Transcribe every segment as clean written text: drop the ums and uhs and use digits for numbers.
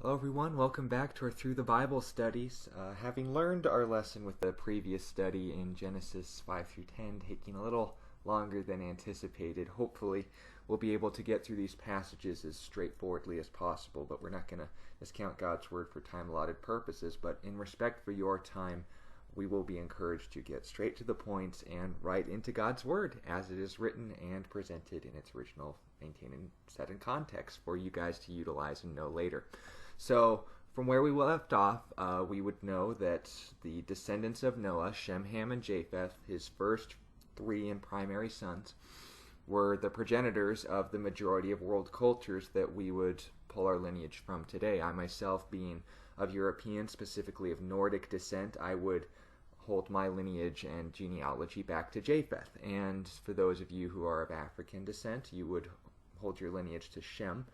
Hello everyone, welcome back to our Through the Bible studies. Having learned our lesson with the previous study in Genesis 5 through 10 taking a little longer than anticipated, hopefully we'll be able to get through these passages as straightforwardly as possible, but we're not going to discount God's Word for time-allotted purposes, but in respect for your time, we will be encouraged to get straight to the point and right into God's Word as it is written and presented in its original, maintained and set in context for you guys to utilize and know later. So, from where we left off, we would know that the descendants of Noah, Shem, Ham, and Japheth, his first three and primary sons, were the progenitors of the majority of world cultures that we would pull our lineage from today. I myself, being of European, specifically of Nordic descent, I would hold my lineage and genealogy back to Japheth. And for those of you who are of African descent, you would hold your lineage to Shem,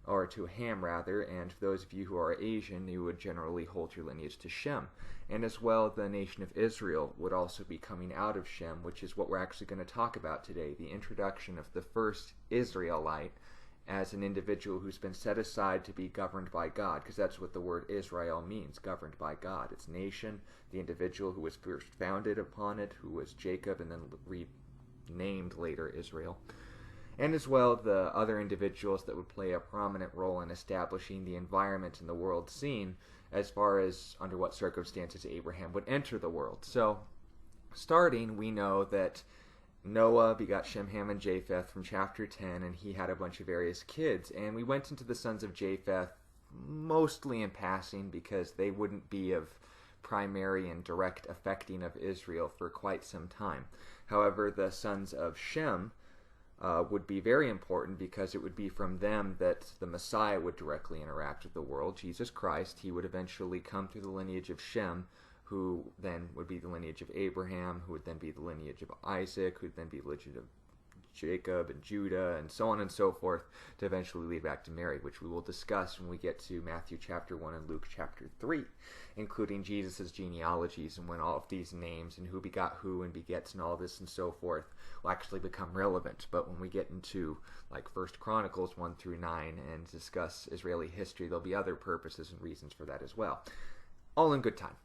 or to Ham rather, and for those of you who are Asian, you would generally hold your lineage to Shem. And as well, the nation of Israel would also be coming out of Shem, which is what we're actually going to talk about today, the introduction of the first Israelite as an individual who's been set aside to be governed by God, because that's what the word Israel means, governed by God. It's nation, the individual who was first founded upon it, who was Jacob, and then renamed later Israel. And as well, the other individuals that would play a prominent role in establishing the environment in the world scene as far as under what circumstances Abraham would enter the world. So, starting, we know that Noah begot Shem, Ham, and Japheth from chapter 10, and he had a bunch of various kids. And we went into the sons of Japheth mostly in passing because they wouldn't be of primary and direct affecting of Israel for quite some time. However, the sons of Shem would be very important because it would be from them that the Messiah would directly interact with the world, Jesus Christ. He would eventually come through the lineage of Shem, who then would be the lineage of Abraham, who would then be the lineage of Isaac, who would then be the lineage of Jacob and Judah, and so on and so forth, to eventually lead back to Mary, which we will discuss when we get to Matthew chapter 1 and Luke chapter 3, including Jesus' genealogies and when all of these names and who begot who and begets and all this and so forth will actually become relevant. But when we get into like 1 Chronicles 1 through 9 and discuss Israeli history, there'll be other purposes and reasons for that as well. All in good time.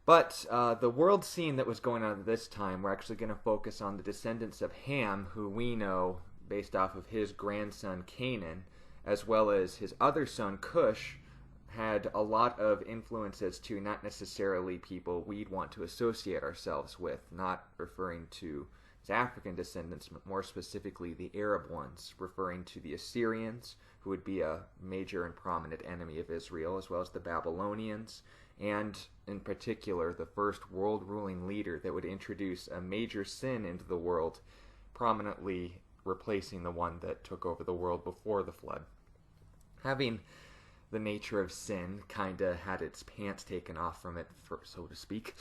But the world scene that was going on at this time, we're actually going to focus on the descendants of Ham, who we know based off of his grandson Canaan, as well as his other son Cush, had a lot of influences to not necessarily people we'd want to associate ourselves with, not referring to his African descendants, but more specifically the Arab ones, referring to the Assyrians, who would be a major and prominent enemy of Israel, as well as the Babylonians, and in particular the first world-ruling leader that would introduce a major sin into the world, prominently replacing the one that took over the world before the flood. Having the nature of sin kind of had its pants taken off from it, so to speak,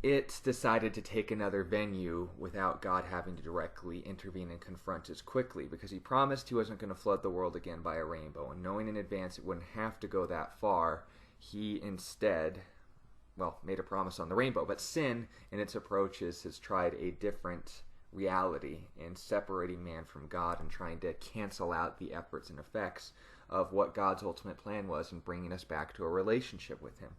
it decided to take another venue without God having to directly intervene and confront as quickly, because he promised he wasn't going to flood the world again by a rainbow, and knowing in advance it wouldn't have to go that far, he instead, made a promise on the rainbow. But sin, in its approaches, has tried a different reality in separating man from God and trying to cancel out the efforts and effects of what God's ultimate plan was in bringing us back to a relationship with him.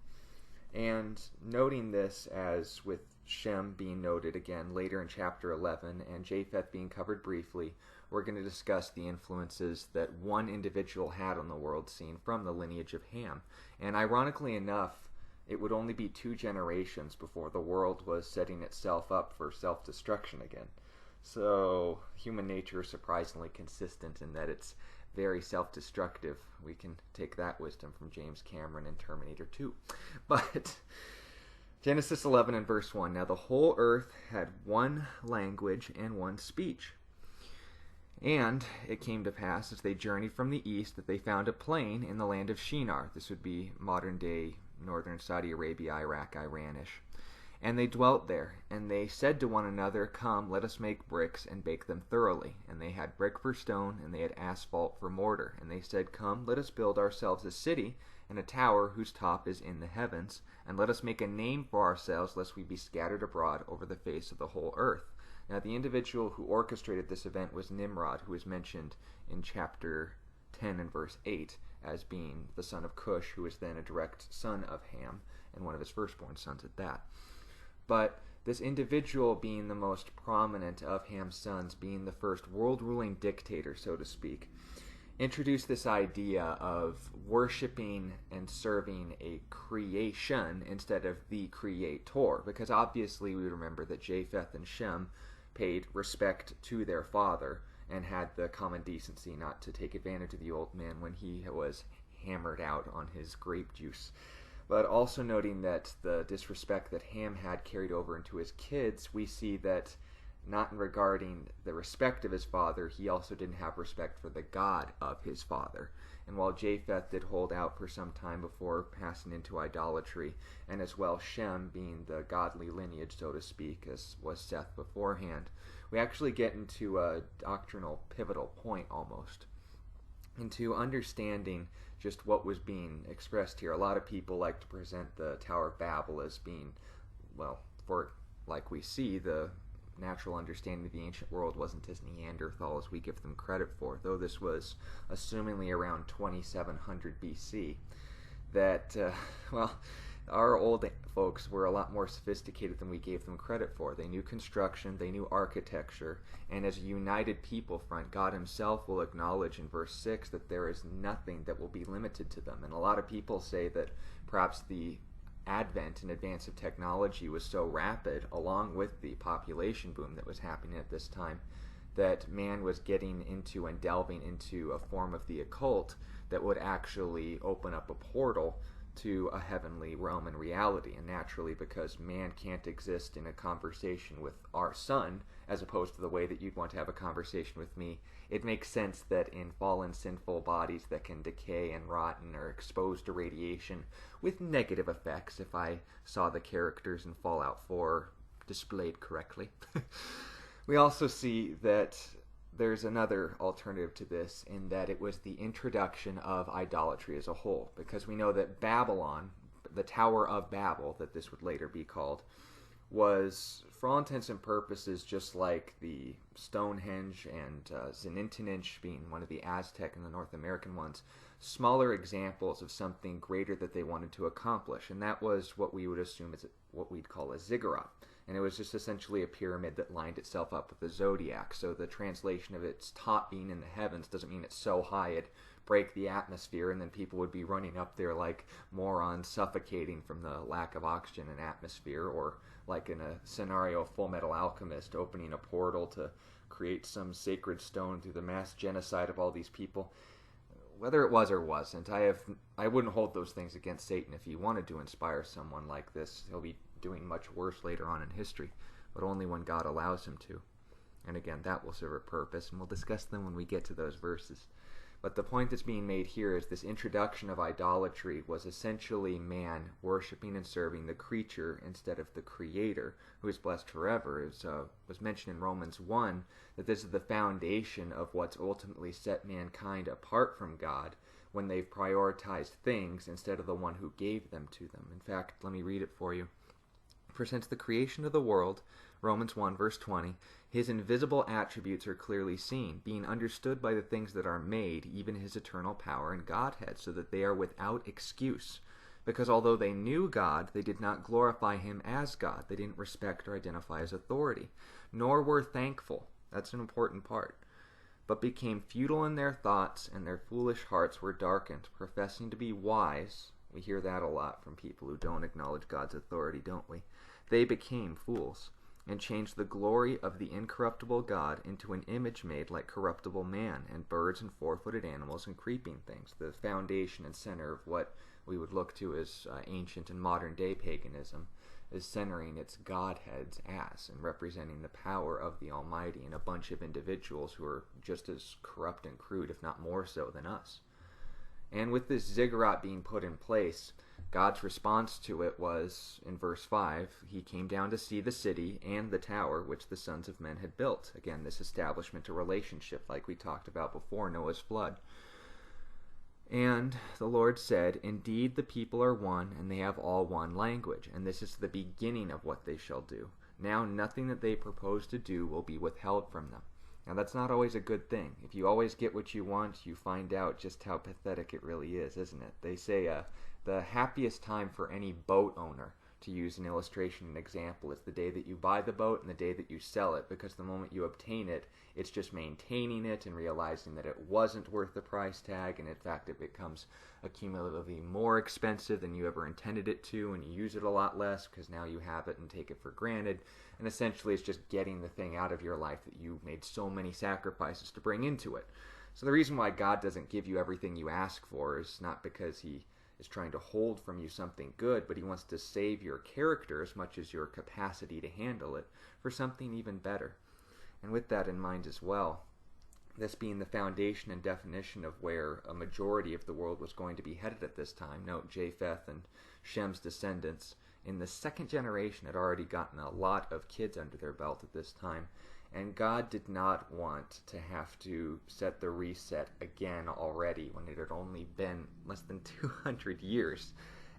And noting this, as with Shem being noted again later in chapter 11 and Japheth being covered briefly, we're going to discuss the influences that one individual had on the world scene from the lineage of Ham. And ironically enough, it would only be 2 generations before the world was setting itself up for self-destruction again. So human nature is surprisingly consistent in that it's very self-destructive. We can take that wisdom from James Cameron in Terminator 2. But Genesis 11 and verse 1, now the whole earth had one language and one speech. And it came to pass, as they journeyed from the east, that they found a plain in the land of Shinar. This would be modern-day northern Saudi Arabia, Iraq, Iranish. And they dwelt there, and they said to one another, come, let us make bricks, and bake them thoroughly. And they had brick for stone, and they had asphalt for mortar. And they said, come, let us build ourselves a city, and a tower whose top is in the heavens. And let us make a name for ourselves, lest we be scattered abroad over the face of the whole earth. Now, the individual who orchestrated this event was Nimrod, who is mentioned in chapter 10 and verse 8. as being the son of Cush, who was then a direct son of Ham, and one of his firstborn sons at that. But this individual being the most prominent of Ham's sons, being the first world-ruling dictator, so to speak, introduced this idea of worshiping and serving a creation instead of the creator, because obviously we remember that Japheth and Shem paid respect to their father and had the common decency not to take advantage of the old man when he was hammered out on his grape juice. But also noting that the disrespect that Ham had carried over into his kids, we see that not in regarding the respect of his father, he also didn't have respect for the God of his father. And while Japheth did hold out for some time before passing into idolatry, and as well Shem being the godly lineage, so to speak, as was Seth beforehand, we actually get into a doctrinal pivotal point almost, into understanding just what was being expressed here. A lot of people like to present the Tower of Babel as being, well, for like we see, the natural understanding of the ancient world wasn't as Neanderthal as we give them credit for, though this was assumingly around 2700 BC, that, our old folks were a lot more sophisticated than we gave them credit for. They knew construction, they knew architecture, and as a united people front, God himself will acknowledge in verse 6 that there is nothing that will be limited to them. And a lot of people say that perhaps the advent and advance of technology was so rapid, along with the population boom that was happening at this time, that man was getting into and delving into a form of the occult that would actually open up a portal to a heavenly realm and reality. And naturally, because man can't exist in a conversation with our son, as opposed to the way that you'd want to have a conversation with me, it makes sense that in fallen sinful bodies that can decay and rot and are exposed to radiation with negative effects, if I saw the characters in Fallout 4 displayed correctly. We also see that there's another alternative to this, in that it was the introduction of idolatry as a whole, because we know that Babylon, the Tower of Babel, that this would later be called, was, for all intents and purposes, just like the Stonehenge and Zinintinich, being one of the Aztec and the North American ones, smaller examples of something greater that they wanted to accomplish, and that was what we would assume is what we'd call a ziggurat. And it was just essentially a pyramid that lined itself up with the zodiac. So the translation of its top being in the heavens doesn't mean it's so high it'd break the atmosphere and then people would be running up there like morons, suffocating from the lack of oxygen and atmosphere, or like in a scenario of Full Metal Alchemist opening a portal to create some sacred stone through the mass genocide of all these people. Whether it was or wasn't, I wouldn't hold those things against Satan. If he wanted to inspire someone like this, he'll be doing much worse later on in history, but only when God allows him to. And again, that will serve a purpose, and we'll discuss them when we get to those verses. But the point that's being made here is this introduction of idolatry was essentially man worshiping and serving the creature instead of the Creator, who is blessed forever. It was mentioned in Romans 1 that this is the foundation of what's ultimately set mankind apart from God, when they've prioritized things instead of the one who gave them to them. In fact, let me read it for you. For since the creation of the world, Romans 1 verse 20, his invisible attributes are clearly seen, being understood by the things that are made, even his eternal power and Godhead, so that they are without excuse. Because although they knew God, they did not glorify him as God. They didn't respect or identify his authority, nor were thankful. That's an important part. But became futile in their thoughts, and their foolish hearts were darkened, professing to be wise. We hear that a lot from people who don't acknowledge God's authority, don't we? They became fools, and changed the glory of the incorruptible God into an image made like corruptible man, and birds and four-footed animals and creeping things, the foundation and center of what we would look to as ancient and modern-day paganism, is centering its godhead's ass and representing the power of the Almighty in a bunch of individuals who are just as corrupt and crude, if not more so, than us. And with this ziggurat being put in place, God's response to it was, in verse 5, he came down to see the city and the tower which the sons of men had built. Again, this establishment of relationship like we talked about before Noah's flood. And the Lord said, indeed the people are one, and they have all one language, and this is the beginning of what they shall do. Now nothing that they propose to do will be withheld from them. Now, that's not always a good thing. If you always get what you want, you find out just how pathetic it really is, isn't it? They say the happiest time for any boat owner, to use an illustration and example, is the day that you buy the boat and the day that you sell it, because the moment you obtain it, it's just maintaining it and realizing that it wasn't worth the price tag, and in fact it becomes accumulatively more expensive than you ever intended it to, and you use it a lot less because now you have it and take it for granted, and essentially it's just getting the thing out of your life that you made so many sacrifices to bring into it. So the reason why God doesn't give you everything you ask for is not because he is trying to hold from you something good, but he wants to save your character as much as your capacity to handle it for something even better. And with that in mind as well, this being the foundation and definition of where a majority of the world was going to be headed at this time, note Japheth and Shem's descendants in the second generation had already gotten a lot of kids under their belt at this time, and God did not want to have to set the reset again already when it had only been less than 200 years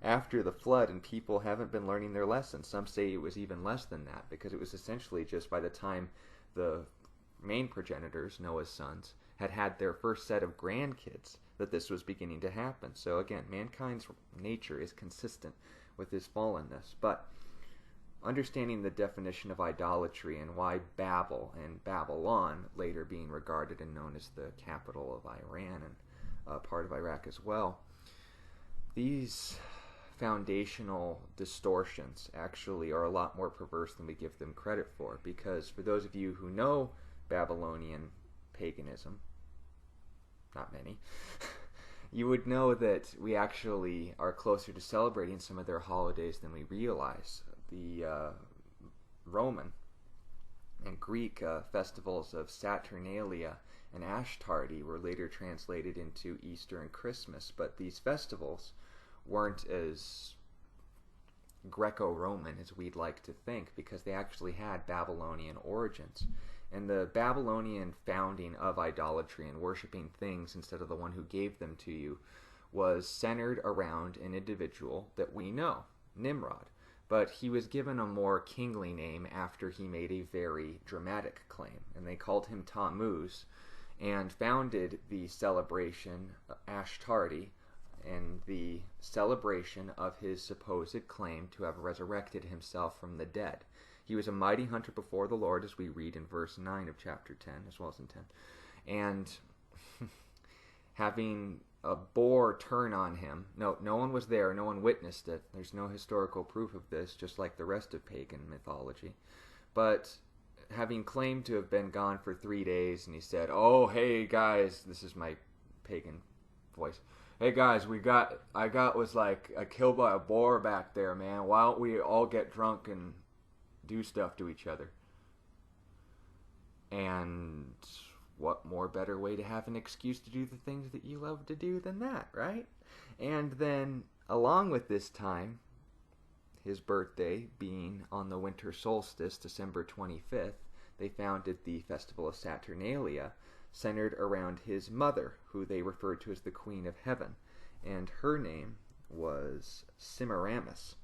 after the flood, and people haven't been learning their lessons. Some say it was even less than that, because it was essentially just by the time the main progenitors, Noah's sons, had had their first set of grandkids that this was beginning to happen. So again, mankind's nature is consistent with his fallenness. But understanding the definition of idolatry and why Babel and Babylon, later being regarded and known as the capital of Iran and part of Iraq as well, these foundational distortions actually are a lot more perverse than we give them credit for, because for those of you who know Babylonian paganism, not many, you would know that we actually are closer to celebrating some of their holidays than we realize. The Roman and Greek festivals of Saturnalia and Ashtardy were later translated into Easter and Christmas, but these festivals weren't as Greco-Roman as we'd like to think, because they actually had Babylonian origins. And the Babylonian founding of idolatry and worshiping things instead of the one who gave them to you was centered around an individual that we know, Nimrod. But he was given a more kingly name after he made a very dramatic claim, and they called him Tammuz, and founded the celebration Ashtardy, and the celebration of his supposed claim to have resurrected himself from the dead. He was a mighty hunter before the Lord, as we read in verse 9 of chapter 10, as well as in 10. And having a boar turn on him, no one was there, no one witnessed it. There's no historical proof of this, just like the rest of pagan mythology. But having claimed to have been gone for 3 days, and he said, "Oh, hey guys," this is my pagan voice, "Hey guys, I was killed by a boar back there, man. Why don't we all get drunk and do stuff to each other?" And what more better way to have an excuse to do the things that you love to do than that, right? And then, along with this time, his birthday being on the winter solstice, December 25th, they founded the festival of Saturnalia, centered around his mother, who they referred to as the Queen of Heaven, and her name was Semiramis.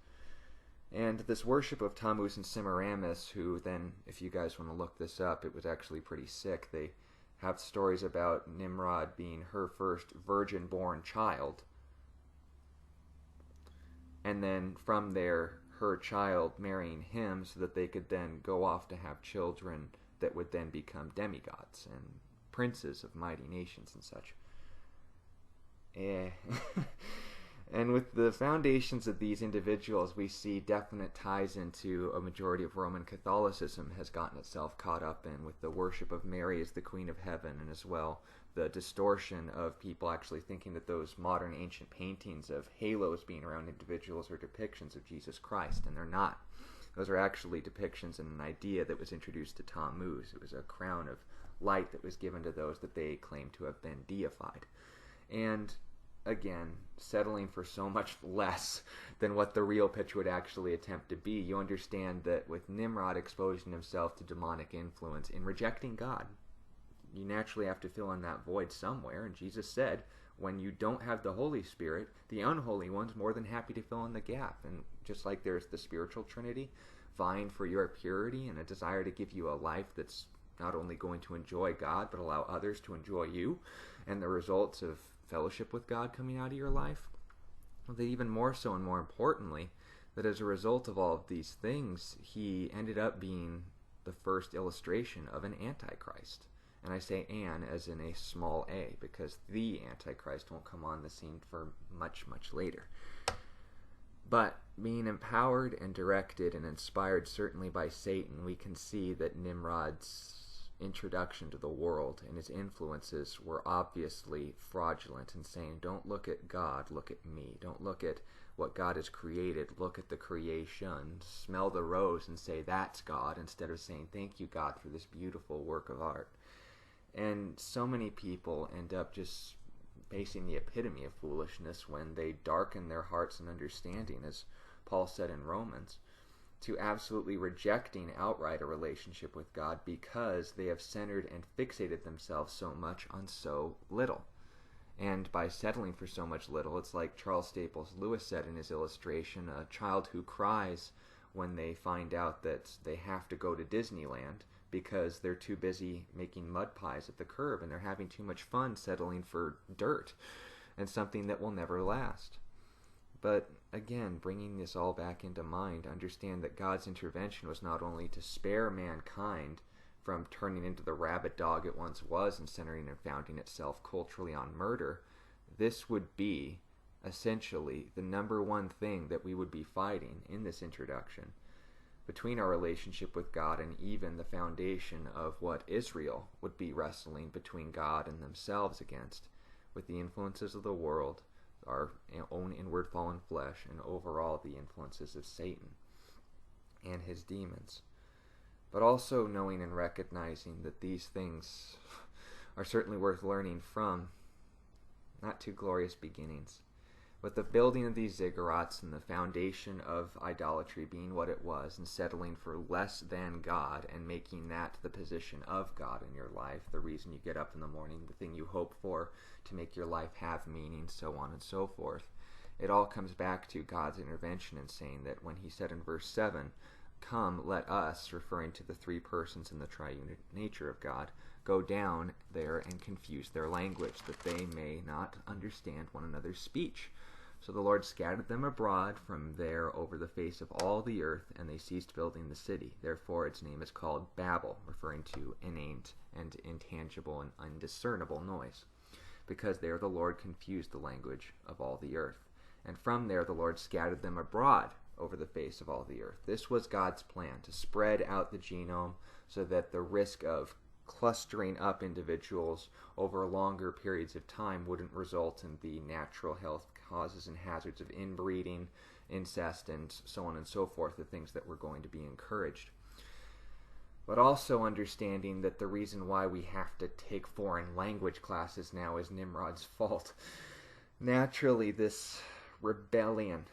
And this worship of Tammuz and Semiramis, who then, if you guys want to look this up, it was actually pretty sick. They have stories about Nimrod being her first virgin-born child, and then from there, her child marrying him so that they could then go off to have children that would then become demigods and princes of mighty nations and such. And with the foundations of these individuals, we see definite ties into a majority of Roman Catholicism has gotten itself caught up in, with the worship of Mary as the Queen of Heaven, and as well the distortion of people actually thinking that those modern ancient paintings of halos being around individuals are depictions of Jesus Christ, and they're not. Those are actually depictions and an idea that was introduced to Tammuz. It was a crown of light that was given to those that they claimed to have been deified. And again, settling for so much less than what the real picture would actually attempt to be, you understand that with Nimrod exposing himself to demonic influence in rejecting God, you naturally have to fill in that void somewhere, and Jesus said, when you don't have the Holy Spirit, the unholy one's more than happy to fill in the gap. And just like there's the spiritual trinity vying for your purity and a desire to give you a life that's not only going to enjoy God, but allow others to enjoy you, and the results of fellowship with God coming out of your life? Well, that even more so and more importantly, that as a result of all of these things, he ended up being the first illustration of an Antichrist. And I say "an" as in a small a, because the Antichrist won't come on the scene for much, much later. But being empowered and directed and inspired certainly by Satan, we can see that Nimrod's introduction to the world and his influences were obviously fraudulent in saying, don't look at God, look at me. Don't look at what God has created, look at the creation. Smell the rose and say, that's God, instead of saying, thank you, God, for this beautiful work of art. And so many people end up just facing the epitome of foolishness when they darken their hearts and understanding, as Paul said in Romans, to absolutely rejecting outright a relationship with God because they have centered and fixated themselves so much on so little. And by settling for so much little, it's like Charles Staples Lewis said in his illustration, a child who cries when they find out that they have to go to Disneyland because they're too busy making mud pies at the curb and they're having too much fun settling for dirt and something that will never last. But again, bringing this all back into mind, understand that God's intervention was not only to spare mankind from turning into the rabid dog it once was and centering and founding itself culturally on murder. This would be essentially the number one thing that we would be fighting in this introduction between our relationship with God and even the foundation of what Israel would be wrestling between God and themselves against, with the influences of the world, our own inward fallen flesh, and overall the influences of Satan and his demons. But also knowing and recognizing that these things are certainly worth learning from not too glorious beginnings. But the building of these ziggurats and the foundation of idolatry being what it was, and settling for less than God and making that the position of God in your life, the reason you get up in the morning, the thing you hope for to make your life have meaning, so on and so forth. It all comes back to God's intervention in saying that when he said in verse 7, "Come, let us," referring to the three persons in the triune nature of God, "go down there and confuse their language, that they may not understand one another's speech." So the Lord scattered them abroad from there over the face of all the earth, and they ceased building the city. Therefore its name is called Babel, referring to inanimate and intangible and undiscernible noise, because there the Lord confused the language of all the earth. And from there the Lord scattered them abroad over the face of all the earth. This was God's plan, to spread out the genome so that the risk of clustering up individuals over longer periods of time wouldn't result in the natural health causes and hazards of inbreeding, incest, and so on and so forth, the things that were going to be encouraged. But also understanding that the reason why we have to take foreign language classes now is Nimrod's fault. Naturally, this rebellion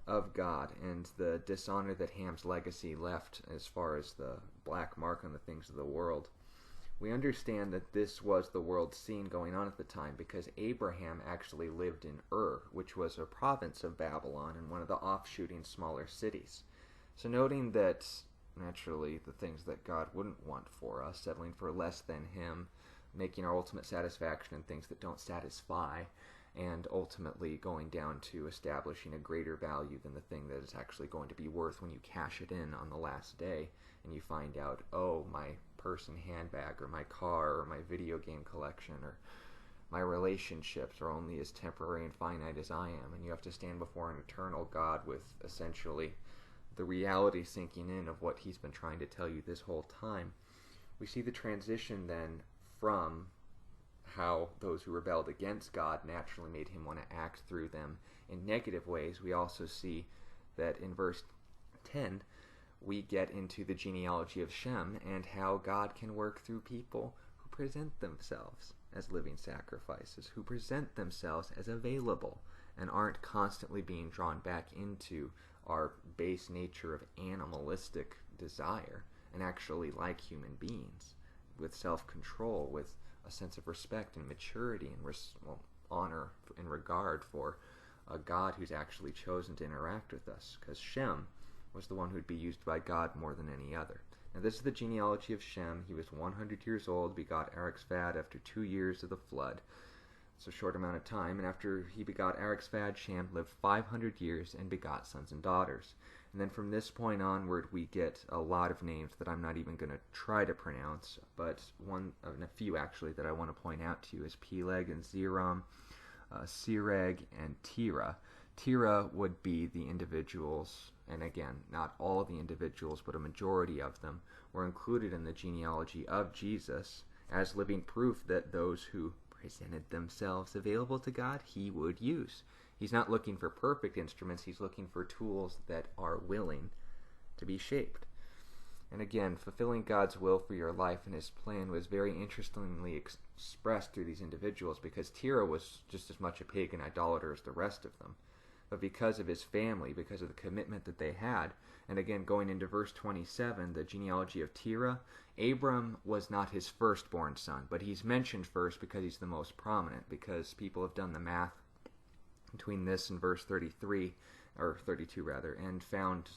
of God and the dishonor that Ham's legacy left as far as the black mark on the things of the world, we understand that this was the world scene going on at the time because Abraham actually lived in Ur, which was a province of Babylon and one of the offshooting smaller cities. So noting that, naturally, the things that God wouldn't want for us, settling for less than him, making our ultimate satisfaction in things that don't satisfy, and ultimately going down to establishing a greater value than the thing that is actually going to be worth when you cash it in on the last day and you find out, oh, my purse and handbag, or my car, or my video game collection, or my relationships are only as temporary and finite as I am, and you have to stand before an eternal God with essentially the reality sinking in of what he's been trying to tell you this whole time. We see the transition then from how those who rebelled against God naturally made him want to act through them in negative ways. We also see that in verse 10 we get into the genealogy of Shem and how God can work through people who present themselves as living sacrifices, who present themselves as available and aren't constantly being drawn back into our base nature of animalistic desire and actually like human beings with self-control, with a sense of respect and maturity and honor and regard for a God who's actually chosen to interact with us, because Shem was the one who'd be used by God more than any other. Now this is the genealogy of Shem. He was 100 years old, begot Arixphad after 2 years of the flood. It's a short amount of time. And after he begot Arixphad, Shem lived 500 years and begot sons and daughters. And then from this point onward, we get a lot of names that I'm not even going to try to pronounce, but a few actually that I want to point out to you is Peleg and Zeram, Sireg, and Terah. Terah would be the individuals, and again, not all the individuals, but a majority of them were included in the genealogy of Jesus as living proof that those who presented themselves available to God, he would use. He's not looking for perfect instruments, he's looking for tools that are willing to be shaped. And again, fulfilling God's will for your life and his plan was very interestingly expressed through these individuals, because Terah was just as much a pagan idolater as the rest of them. But because of his family, because of the commitment that they had, and again, going into verse 27, the genealogy of Terah, Abram was not his firstborn son, but he's mentioned first because he's the most prominent, because people have done the math between this and verse 33, or 32 rather, and found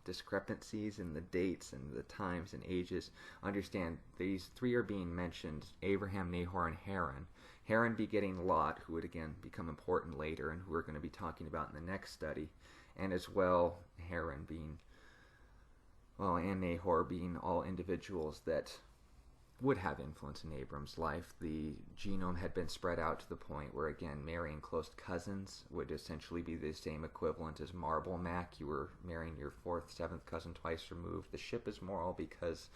discrepancies in the dates and the times and ages. Understand, these three are being mentioned: Abraham, Nahor, and Haran. Haran begetting Lot, who would again become important later and who we're going to be talking about in the next study, and as well Haran being, and Nahor being all individuals that would have influence in Abram's life. The genome had been spread out to the point where, again, marrying close cousins would essentially be the same equivalent as marble mac. You were marrying your fourth, seventh cousin twice removed. The ship is moral because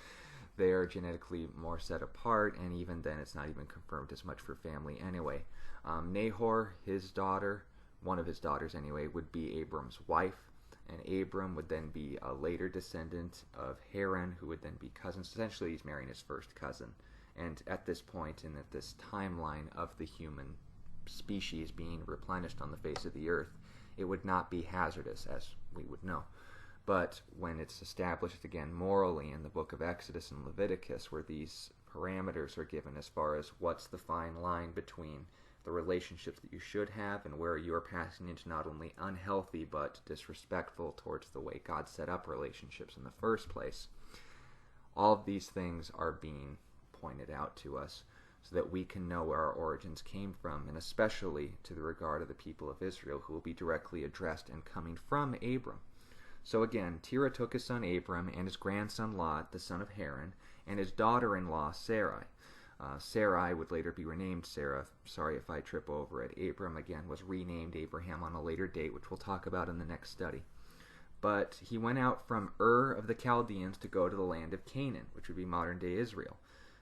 they are genetically more set apart, and even then it's not even confirmed as much for family anyway. Nahor, his daughter, one of his daughters anyway, would be Abram's wife, and Abram would then be a later descendant of Haran, who would then be cousins. Essentially, he's marrying his first cousin. And at this point, and at this timeline of the human species being replenished on the face of the earth, it would not be hazardous, as we would know. But when it's established again morally in the book of Exodus and Leviticus, where these parameters are given as far as what's the fine line between the relationships that you should have and where you are passing into not only unhealthy but disrespectful towards the way God set up relationships in the first place, all of these things are being pointed out to us so that we can know where our origins came from, and especially to the regard of the people of Israel, who will be directly addressed and coming from Abram. So again, Terah took his son Abram and his grandson Lot, the son of Haran, and his daughter-in-law Sarai. Sarai would later be renamed Sarah. Sorry if I trip over it. Abram, again, was renamed Abraham on a later date, which we'll talk about in the next study. But he went out from Ur of the Chaldeans to go to the land of Canaan, which would be modern-day Israel.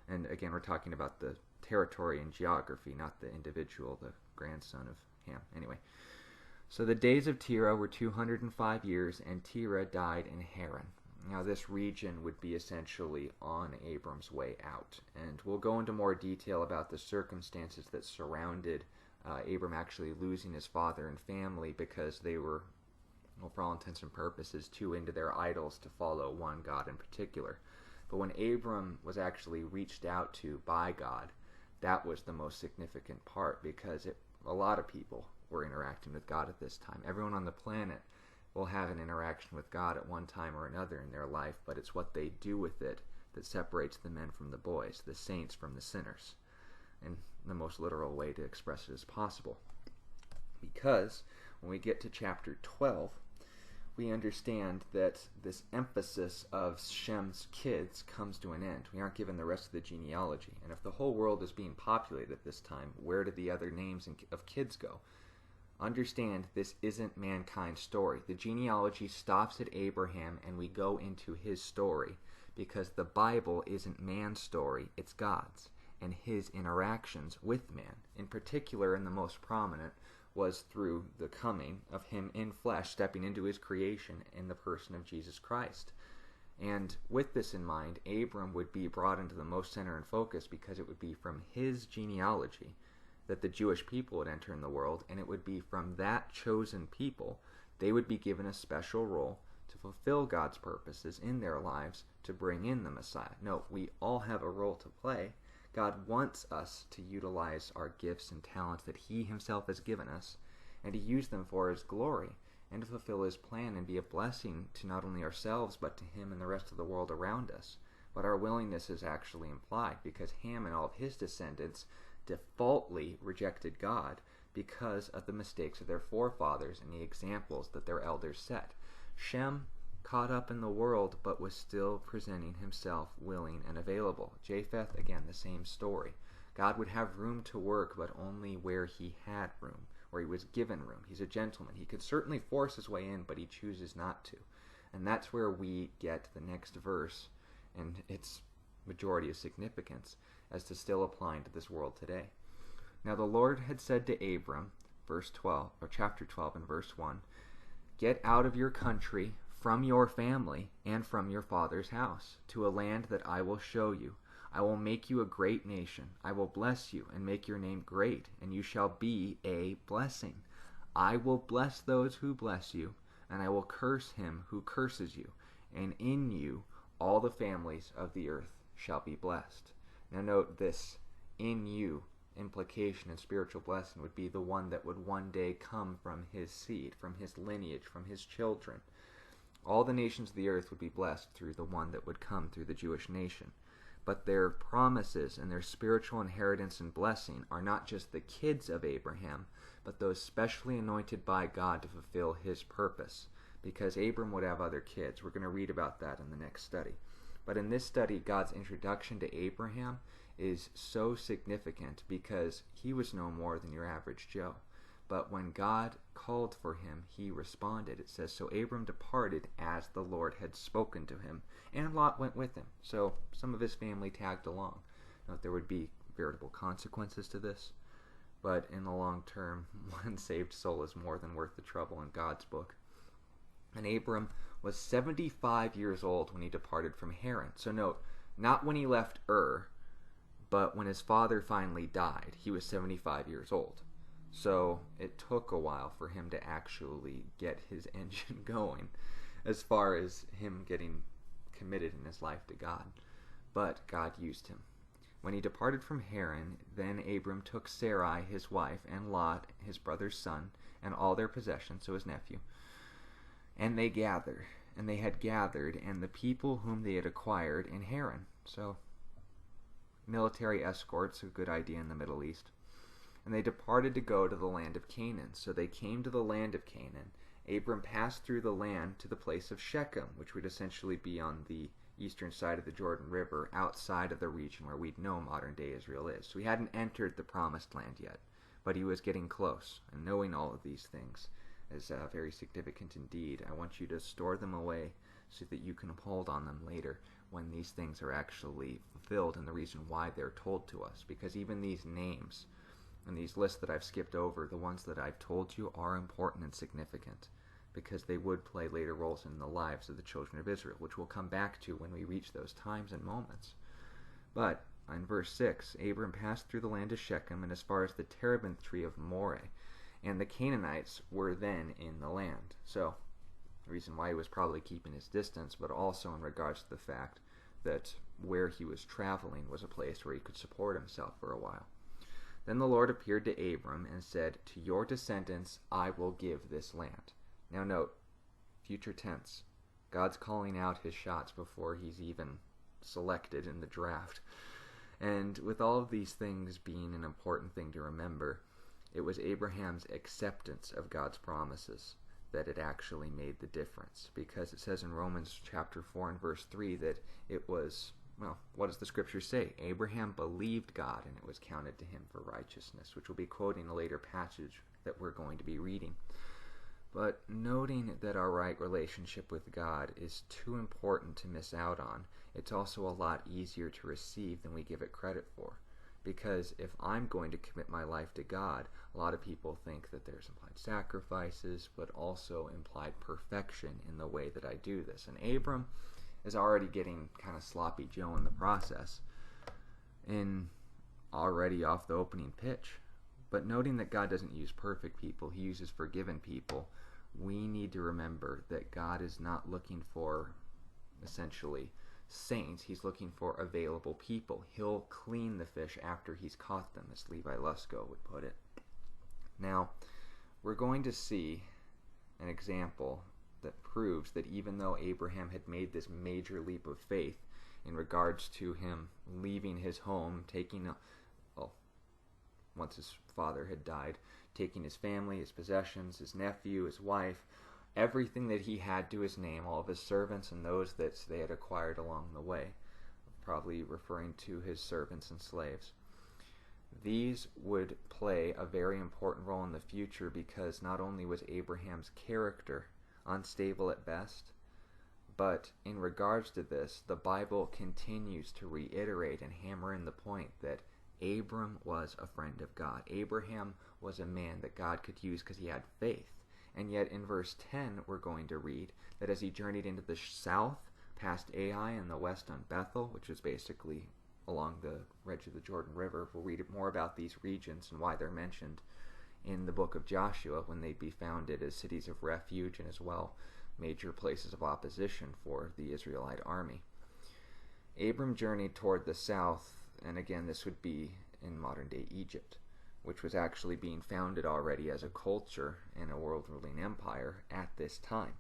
And again, we're talking about the territory and geography, not the individual, the grandson of Ham. Anyway, so the days of Terah were 205 years, and Terah died in Haran. Now, this region would be essentially on Abram's way out, and we'll go into more detail about the circumstances that surrounded Abram actually losing his father and family, because they were, well, for all intents and purposes, too into their idols to follow one God in particular. But when Abram was actually reached out to by God, that was the most significant part, because a lot of people were interacting with God at this time. Everyone on the planet will have an interaction with God at one time or another in their life, but it's what they do with it that separates the men from the boys, the saints from the sinners, in the most literal way to express it as possible. Because when we get to chapter 12, we understand that this emphasis of Shem's kids comes to an end. We aren't given the rest of the genealogy, and if the whole world is being populated at this time, where did the other names of kids go? Understand, this isn't mankind's story. The genealogy stops at Abraham and we go into his story, because the Bible isn't man's story, it's God's, and his interactions with man. In particular, and the most prominent, was through the coming of him in flesh, stepping into his creation in the person of Jesus Christ. And with this in mind, Abram would be brought into the most center and focus, because it would be from his genealogy that the Jewish people would enter in the world, and it would be from that chosen people they would be given a special role to fulfill God's purposes in their lives to bring in the Messiah. No, we all have a role to play. God wants us to utilize our gifts and talents that he himself has given us, and to use them for his glory. and to fulfill his plan and be a blessing to not only ourselves but to him and the rest of the world around us. But our willingness is actually implied, because Ham and all of his descendants defaultly rejected God because of the mistakes of their forefathers and the examples that their elders set. Shem caught up in the world but was still presenting himself willing and available. Japheth, again, the same story. God would have room to work, but only where he had room, where he was given room. He's a gentleman. He could certainly force his way in, but he chooses not to. And that's where we get the next verse and its majority of significance as to still applying to this world today. Now the Lord had said to Abram, verse 12, or chapter 12 and verse 1, "Get out of your country, from your family, and from your father's house, to a land that I will show you. I will make you a great nation. I will bless you and make your name great, and you shall be a blessing. I will bless those who bless you, and I will curse him who curses you, and in you all the families of the earth shall be blessed." Now note this, in you implication and spiritual blessing would be the one that would one day come from his seed, from his lineage, from his children. All the nations of the earth would be blessed through the one that would come through the Jewish nation. But their promises and their spiritual inheritance and blessing are not just the kids of Abraham, but those specially anointed by God to fulfill his purpose. Because Abram would have other kids. We're going to read about that in the next study. But in this study, God's introduction to Abraham is so significant because he was no more than your average Joe. But when God called for him, he responded. It says, "So Abram departed as the Lord had spoken to him, and Lot went with him." So some of his family tagged along. Now, there would be veritable consequences to this, but in the long term, one saved soul is more than worth the trouble in God's book. And Abram was 75 years old when he departed from Haran. So note, not when he left Ur, but when his father finally died, he was 75 years old. So it took a while for him to actually get his engine going as far as him getting committed in his life to God. But God used him. When he departed from Haran, then Abram took Sarai his wife, and Lot his brother's son, and all their possessions, so his nephew. And they had gathered, and the people whom they had acquired in Haran. So military escorts, a good idea in the Middle East. And they departed to go to the land of Canaan. So they came to the land of Canaan. Abram passed through the land to the place of Shechem, which would essentially be on the eastern side of the Jordan River, outside of the region where we'd know modern-day Israel is. So he hadn't entered the promised land yet, but he was getting close. And knowing all of these things is very significant indeed. I want you to store them away so that you can hold on them later when these things are actually fulfilled and the reason why they're told to us. Because even these names and these lists that I've skipped over, the ones that I've told you, are important and significant because they would play later roles in the lives of the children of Israel, which we'll come back to when we reach those times and moments. But in verse 6, Abram passed through the land of Shechem and as far as the terebinth tree of Moreh, and the Canaanites were then in the land. So the reason why he was probably keeping his distance, but also in regards to the fact that where he was traveling was a place where he could support himself for a while. Then the Lord appeared to Abram and said, "To your descendants I will give this land." Now note, future tense. God's calling out his shots before he's even selected in the draft. And with all of these things being an important thing to remember, it was Abraham's acceptance of God's promises that it actually made the difference. Because it says in Romans chapter 4 and verse 3 that it was, well, what does the scripture say? Abraham believed God and it was counted to him for righteousness, which we'll be quoting a later passage that we're going to be reading. But noting that our right relationship with God is too important to miss out on, it's also a lot easier to receive than we give it credit for. Because if I'm going to commit my life to God, a lot of people think that there's implied sacrifices, but also implied perfection in the way that I do this. And Abram is already getting kind of sloppy Joe in the process, in already off the opening pitch. But noting that God doesn't use perfect people, he uses forgiven people, we need to remember that God is not looking for, essentially, saints. He's looking for available people. He'll clean the fish after he's caught them, as Levi Lusko would put it. Now, we're going to see, an example that proves that even though Abraham had made this major leap of faith in regards to him leaving his home, once his father had died, taking his family, his possessions, his nephew, his wife, everything that he had to his name, all of his servants and those that they had acquired along the way, probably referring to his servants and slaves. These would play a very important role in the future because not only was Abraham's character unstable at best, but in regards to this, the Bible continues to reiterate and hammer in the point that Abram was a friend of God. Abraham was a man that God could use because he had faith. And yet in verse 10, we're going to read that as he journeyed into the south, past Ai and the west on Bethel, which is basically along the edge of the Jordan River. We'll read more about these regions and why they're mentioned in the book of Joshua when they'd be founded as cities of refuge and as well major places of opposition for the Israelite army. Abram journeyed toward the south, and again this would be in modern-day Egypt, which was actually being founded already as a culture and a world-ruling empire at this time.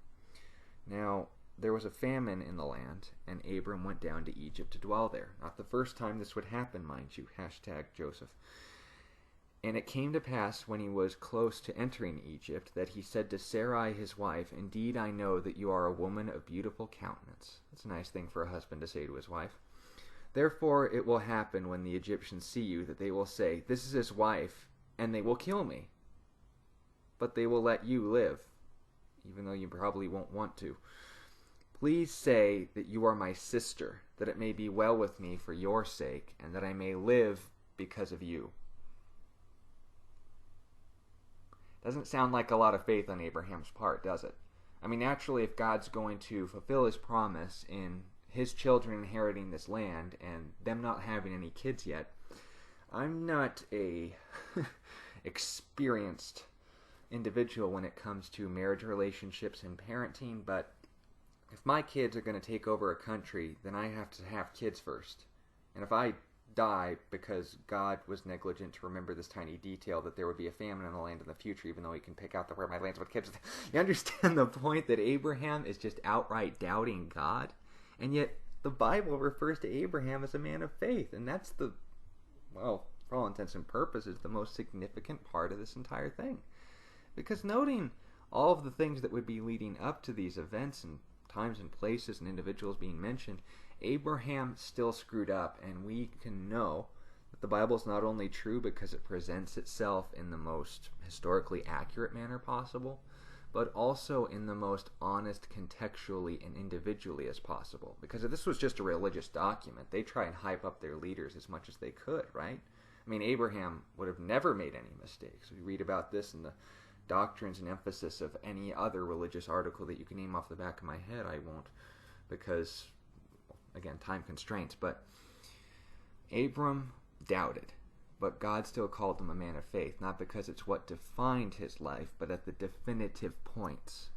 Now, there was a famine in the land, and Abram went down to Egypt to dwell there. Not the first time this would happen, mind you. #Joseph. And it came to pass when he was close to entering Egypt that he said to Sarai his wife, "Indeed I know that you are a woman of beautiful countenance." That's a nice thing for a husband to say to his wife. "Therefore it will happen when the Egyptians see you that they will say, 'This is his wife,' and they will kill me. But they will let you live, even though you probably won't want to. Please say that you are my sister, that it may be well with me for your sake, and that I may live because of you." Doesn't sound like a lot of faith on Abraham's part, does it? I mean, naturally, if God's going to fulfill his promise in his children inheriting this land and them not having any kids yet, I'm not a experienced individual when it comes to marriage relationships and parenting, but if my kids are going to take over a country, then I have to have kids first. And if I die because God was negligent to remember this tiny detail that there would be a famine in the land in the future, even though he can pick out where my lands with kids, you understand the point that Abraham is just outright doubting God? And yet the Bible refers to Abraham as a man of faith, and that's for all intents and purposes, the most significant part of this entire thing. Because noting all of the things that would be leading up to these events and times and places and individuals being mentioned, Abraham still screwed up, and we can know that the Bible is not only true because it presents itself in the most historically accurate manner possible, but also in the most honest contextually and individually as possible. Because if this was just a religious document, they try and hype up their leaders as much as they could, right? I mean, Abraham would have never made any mistakes. We read about this in the doctrines and emphasis of any other religious article that you can name off the back of my head. I won't, because again, time constraints. But Abram doubted, but God still called him a man of faith, not because it's what defined his life, but at the definitive points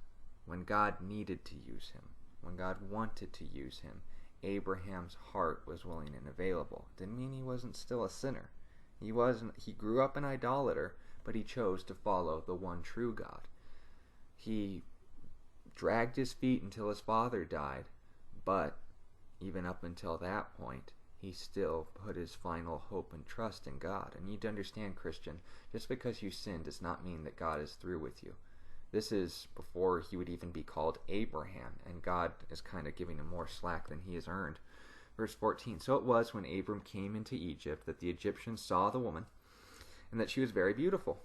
when God needed to use him, when God wanted to use him. Abraham's heart was willing and available. Didn't mean he wasn't still a sinner. He grew up an idolater, but he chose to follow the one true God. He dragged his feet until his father died, but even up until that point, he still put his final hope and trust in God. And you need to understand, Christian, just because you sin does not mean that God is through with you. This is before he would even be called Abraham, and God is kind of giving him more slack than he has earned. Verse 14, "So it was when Abram came into Egypt that the Egyptians saw the woman, and that she was very beautiful.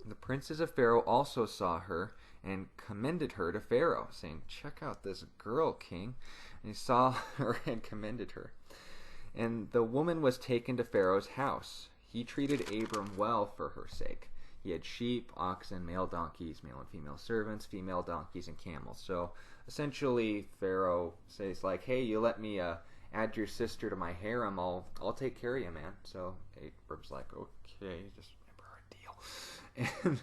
The princes of Pharaoh also saw her and commended her to Pharaoh, saying, 'Check out this girl, king.' And he saw her and commended her. And the woman was taken to Pharaoh's house. He treated Abram well for her sake. He had sheep, oxen, male donkeys, male and female servants, female donkeys, and camels." So essentially, Pharaoh says, like, "Hey, you let me add your sister to my harem, I'll take care of you, man." So Abram's like, "Okay, just remember our deal." And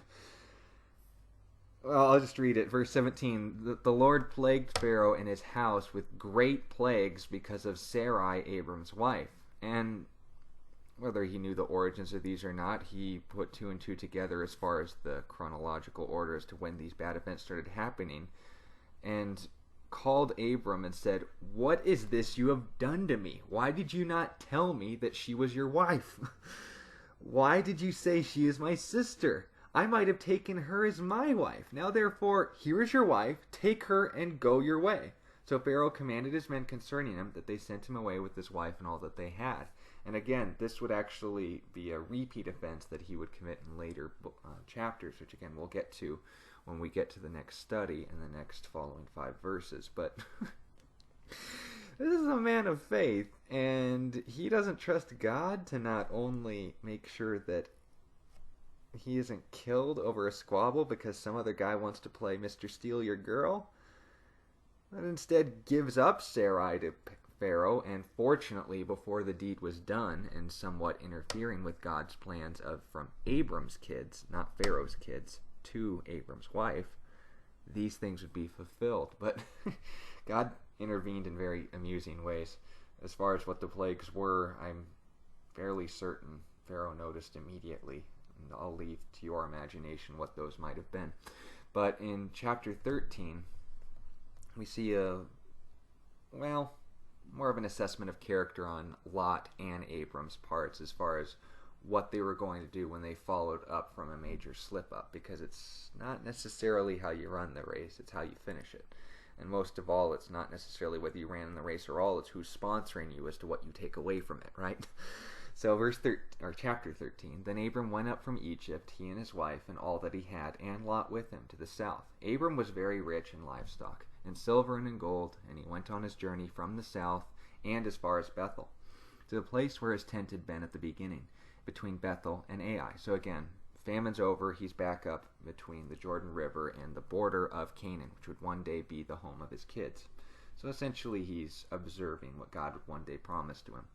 well, I'll just read it. Verse 17, the Lord plagued Pharaoh and his house with great plagues because of Sarai, Abram's wife. And whether he knew the origins of these or not, he put two and two together as far as the chronological order as to when these bad events started happening, and called Abram and said, "What is this you have done to me? Why did you not tell me that she was your wife? Why did you say she is my sister? I might have taken her as my wife. Now therefore, here is your wife, take her and go your way." So Pharaoh commanded his men concerning him that they sent him away with his wife and all that they had. And again, this would actually be a repeat offense that he would commit in later chapters, which again we'll get to when we get to the next study and the next following 5 verses. But this is a man of faith, and he doesn't trust God to not only make sure that he isn't killed over a squabble because some other guy wants to play Mr. Steal Your Girl, but instead gives up Sarai to Pharaoh, and fortunately, before the deed was done, and somewhat interfering with God's plans from Abram's kids, not Pharaoh's kids, to Abram's wife, these things would be fulfilled. But God intervened in very amusing ways. As far as what the plagues were, I'm fairly certain Pharaoh noticed immediately. And I'll leave to your imagination what those might have been. But in chapter 13, we see more of an assessment of character on Lot and Abram's parts as far as what they were going to do when they followed up from a major slip-up, because it's not necessarily how you run the race, it's how you finish it. And most of all, it's not necessarily whether you ran in the race or all, it's who's sponsoring you as to what you take away from it, right? So chapter 13, "Then Abram went up from Egypt, he and his wife, and all that he had, and Lot with him, to the south. Abram was very rich in livestock, in silver and in gold, and he went on his journey from the south and as far as Bethel, to the place where his tent had been at the beginning, between Bethel and Ai." So again, famine's over, he's back up between the Jordan River and the border of Canaan, which would one day be the home of his kids. So essentially he's observing what God would one day promise to him.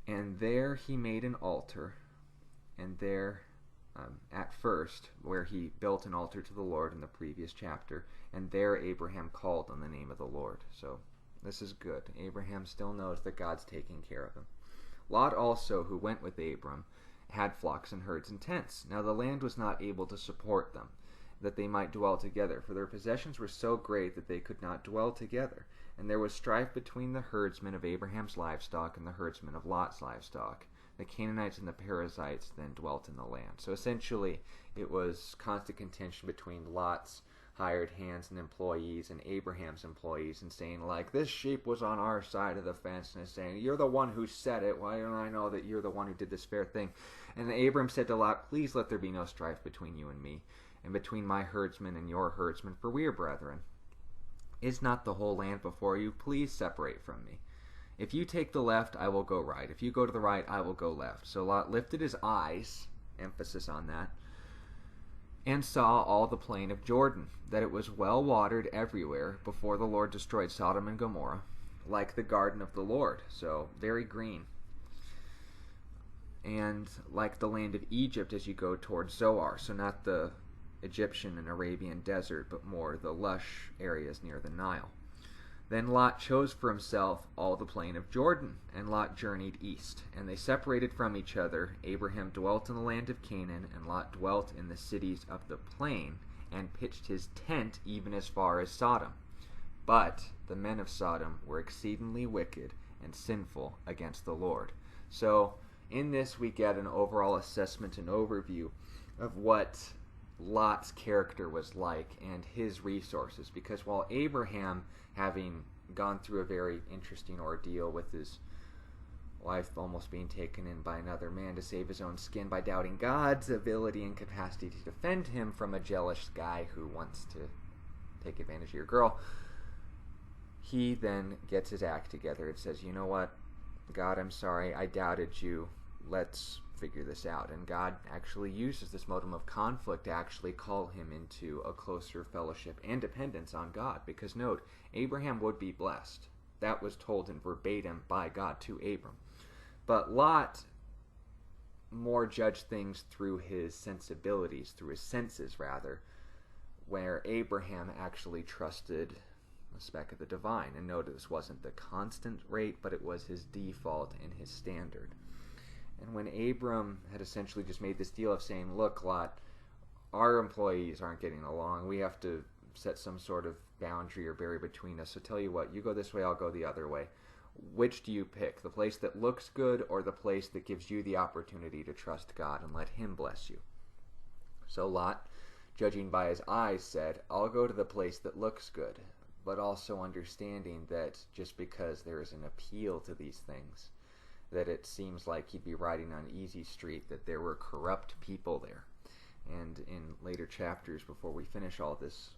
"And there he made an altar, and there at first, where he built an altar to the Lord in the previous chapter, and there Abraham called on the name of the Lord." So this is good. Abraham still knows that God's taking care of him. "Lot also, who went with Abram, had flocks and herds and tents. Now the land was not able to support them, that they might dwell together, for their possessions were so great that they could not dwell together. And there was strife between the herdsmen of Abraham's livestock and the herdsmen of Lot's livestock. The Canaanites and the Perizzites then dwelt in the land." So essentially, it was constant contention between Lot's hired hands and employees and Abraham's employees, and saying, like, "This sheep was on our side of the fence," and saying, "You're the one who said it. Why don't I know that you're the one who did this fair thing?" And Abram said to Lot, "Please let there be no strife between you and me, and between my herdsmen and your herdsmen, for we are brethren. Is not the whole land before you? Please separate from me. If you take the left, I will go right. If you go to the right, I will go left." So Lot lifted his eyes, emphasis on that, and saw all the plain of Jordan, that it was well watered everywhere before the Lord destroyed Sodom and Gomorrah, like the garden of the Lord, so very green, and like the land of Egypt as you go towards Zoar, so not the Egyptian and Arabian desert, but more the lush areas near the Nile. Then Lot chose for himself all the plain of Jordan, and Lot journeyed east, and they separated from each other. Abraham dwelt in the land of Canaan, and Lot dwelt in the cities of the plain, and pitched his tent even as far as Sodom. But the men of Sodom were exceedingly wicked and sinful against the Lord. So in this we get an overall assessment and overview of what Lot's character was like and his resources, because while Abraham, having gone through a very interesting ordeal with his wife almost being taken in by another man to save his own skin by doubting God's ability and capacity to defend him from a jealous guy who wants to take advantage of your girl, he then gets his act together and says, "You know what, God, I'm sorry, I doubted you, let's figure this out." And God actually uses this modem of conflict to actually call him into a closer fellowship and dependence on God, because note, Abraham would be blessed. That was told in verbatim by God to Abram. But Lot more judged things through his sensibilities, through his senses rather, where Abraham actually trusted a speck of the divine. And notice this wasn't the constant rate, but it was his default and his standard. And when Abram had essentially just made this deal of saying, look, Lot, our employees aren't getting along. We have to set some sort of boundary or barrier between us. So tell you what, you go this way, I'll go the other way. Which do you pick? The place that looks good or the place that gives you the opportunity to trust God and let Him bless you? So Lot, judging by his eyes, said, I'll go to the place that looks good, but also understanding that just because there is an appeal to these things, that it seems like he'd be riding on easy street, that there were corrupt people there. And in later chapters, before we finish all this,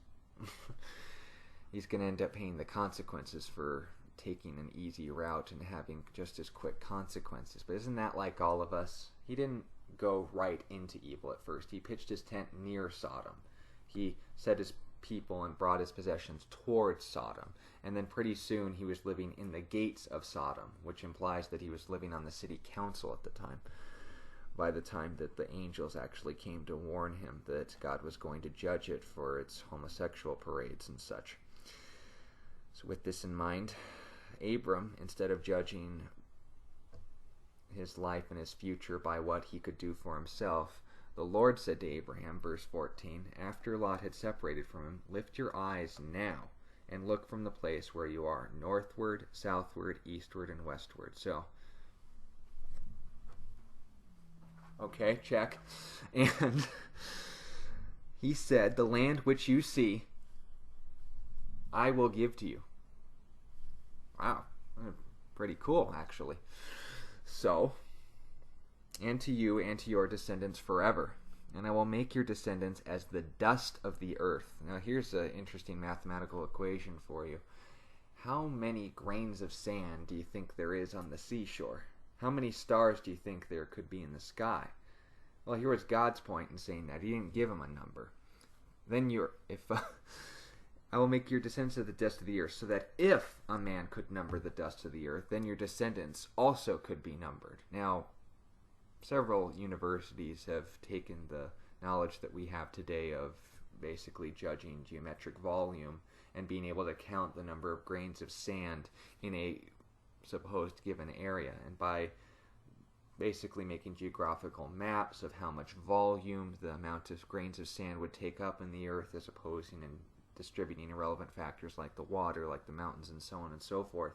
he's going to end up paying the consequences for taking an easy route and having just as quick consequences. But isn't that like all of us? He didn't go right into evil at first. He pitched his tent near Sodom. He set his people and brought his possessions towards Sodom. And then pretty soon he was living in the gates of Sodom, which implies that he was living on the city council at the time, by the time that the angels actually came to warn him that God was going to judge it for its homosexual parades and such. So with this in mind, Abram, instead of judging his life and his future by what he could do for himself, the Lord said to Abraham, verse 14, after Lot had separated from him, lift your eyes now and look from the place where you are, northward, southward, eastward, and westward. So, okay, check. And he said, the land which you see, I will give to you. Wow, pretty cool, actually. So, and to you and to your descendants forever, and I will make your descendants as the dust of the earth. Now here's an interesting mathematical equation for you. How many grains of sand do you think there is on the seashore? How many stars do you think there could be in the sky? Well, here was God's point in saying that. He didn't give him a number. Then I will make your descendants of the dust of the earth, so that if a man could number the dust of the earth, then your descendants also could be numbered. Now, several universities have taken the knowledge that we have today of basically judging geometric volume and being able to count the number of grains of sand in a supposed given area. And by basically making geographical maps of how much volume the amount of grains of sand would take up in the earth, as opposing and distributing irrelevant factors like the water, like the mountains, and so on and so forth.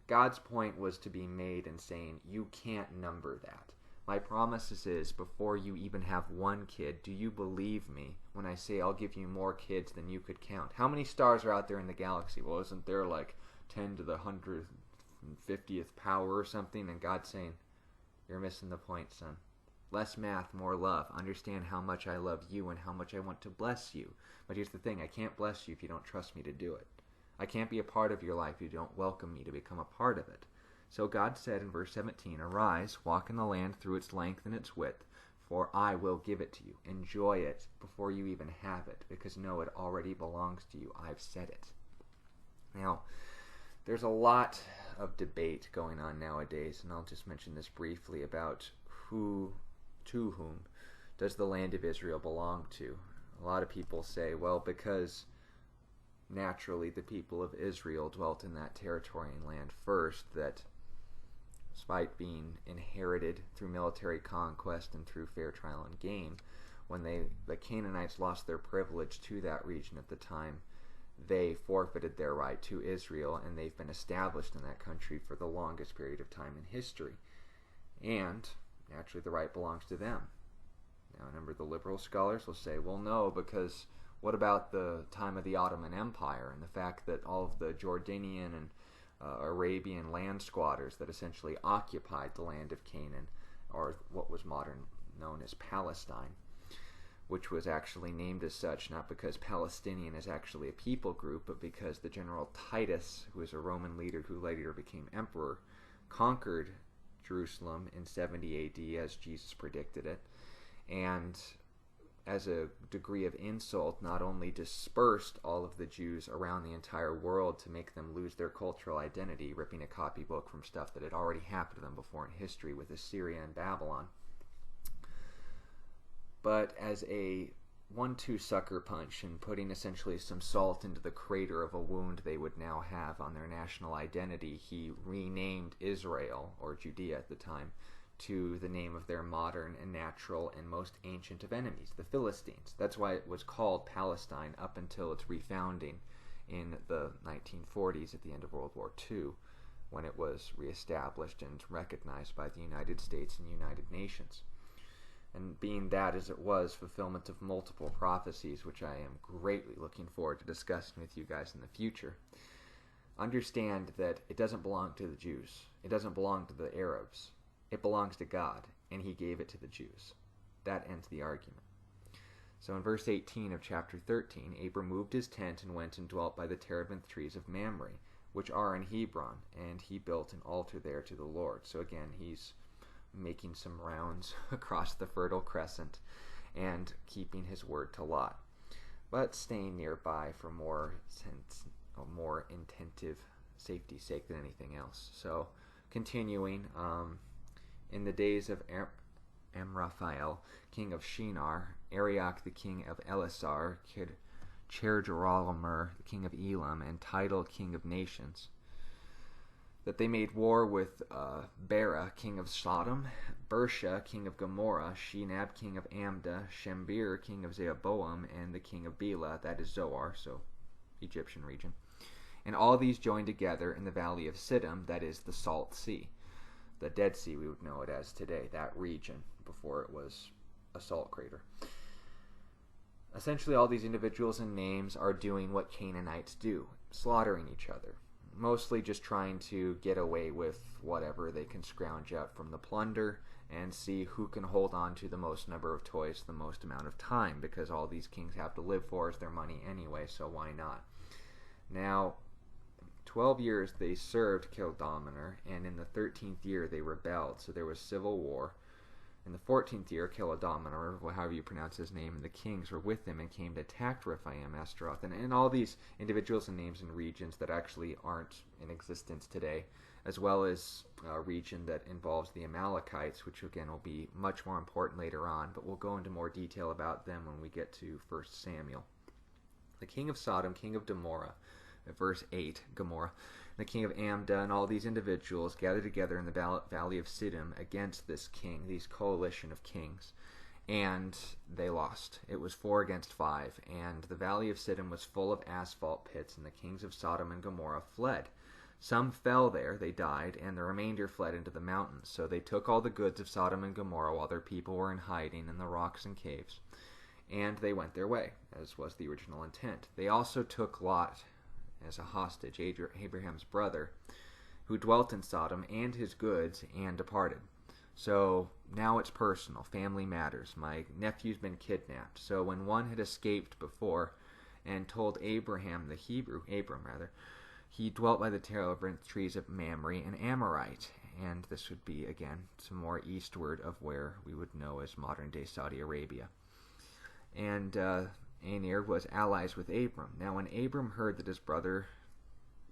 God's point was to be made in saying, you can't number that. My promise is, before you even have one kid, do you believe me when I say I'll give you more kids than you could count? How many stars are out there in the galaxy? Well, isn't there like 10 to the 150th power or something? And God's saying, you're missing the point, son. Less math, more love. Understand how much I love you and how much I want to bless you. But here's the thing, I can't bless you if you don't trust me to do it. I can't be a part of your life if you don't welcome me to become a part of it. So God said in verse 17, arise, walk in the land through its length and its width, for I will give it to you. Enjoy it before you even have it, because know it already belongs to you. I've said it. Now, there's a lot of debate going on nowadays, and I'll just mention this briefly about to whom does the land of Israel belong to. A lot of people say, well, because naturally the people of Israel dwelt in that territory and land first, that despite being inherited through military conquest and through fair trial and game, when the Canaanites lost their privilege to that region at the time, they forfeited their right to Israel, and they've been established in that country for the longest period of time in history. And naturally the right belongs to them. Now, a number of the liberal scholars will say, well, no, because what about the time of the Ottoman Empire and the fact that all of the Jordanian and Arabian land squatters that essentially occupied the land of Canaan, or what was modern known as Palestine, which was actually named as such not because Palestinian is actually a people group, but because the general Titus, who was a Roman leader who later became emperor, conquered Jerusalem in 70 AD as Jesus predicted it, and as a degree of insult, not only dispersed all of the Jews around the entire world to make them lose their cultural identity, ripping a copybook from stuff that had already happened to them before in history with Assyria and Babylon, but as a 1-2 sucker punch and putting essentially some salt into the crater of a wound they would now have on their national identity, he renamed Israel, or Judea at the time, to the name of their modern and natural and most ancient of enemies, the Philistines. That's why it was called Palestine up until its refounding in the 1940s at the end of World War II, when it was reestablished and recognized by the United States and United Nations. And being that as it was, fulfillment of multiple prophecies, which I am greatly looking forward to discussing with you guys in the future, understand that it doesn't belong to the Jews. It doesn't belong to the Arabs. It belongs to God, and he gave it to the Jews. That ends the argument. So in verse 18 of chapter 13, Abram moved his tent and went and dwelt by the terebinth trees of Mamre, which are in Hebron, and he built an altar there to the Lord. So again, he's making some rounds across the Fertile Crescent and keeping his word to Lot, but staying nearby for more intensive safety's sake than anything else. So continuing, in the days of Amraphel, king of Shinar, Arioch the king of Elasar, Chedorlaomer the king of Elam, and Tidal king of nations, that they made war with Bera king of Sodom, Bersha king of Gomorrah, Shinab king of Amda, Shembir king of Zeaboam, and the king of Bela, that is Zoar, so Egyptian region. And all these joined together in the valley of Siddim, that is the Salt Sea. The Dead Sea, we would know it as today, that region, before it was a salt crater. Essentially, all these individuals and names are doing what Canaanites do, slaughtering each other, mostly just trying to get away with whatever they can scrounge out from the plunder and see who can hold on to the most number of toys the most amount of time, because all these kings have to live for is their money anyway, so why not? Now, 12 years they served Kildomener, and in the 13th year they rebelled, so there was civil war. In the 14th year, Kildomener, or however you pronounce his name, and the kings were with him and came to attack Rephaim, Astaroth, and all these individuals and names and regions that actually aren't in existence today, as well as a region that involves the Amalekites, which again will be much more important later on, but we'll go into more detail about them when we get to 1 Samuel. The king of Sodom, king of Gomorrah, verse 8, Gomorrah, the king of Amda, and all these individuals gathered together in the valley of Siddim against this king, these coalition of kings, and they lost. It was 4 against 5, and the valley of Siddim was full of asphalt pits, and the kings of Sodom and Gomorrah fled. Some fell there, they died, and the remainder fled into the mountains. So they took all the goods of Sodom and Gomorrah while their people were in hiding in the rocks and caves, and they went their way, as was the original intent. They also took Lot as a hostage, Abraham's brother, who dwelt in Sodom, and his goods, and departed. So now it's personal. Family matters. My nephew's been kidnapped. So when one had escaped before and told Abram, he dwelt by the terebinth trees of Mamre and Amorite. And this would be, again, some more eastward of where we would know as modern-day Saudi Arabia. And Aner was allies with Abram. Now when Abram heard that his brother,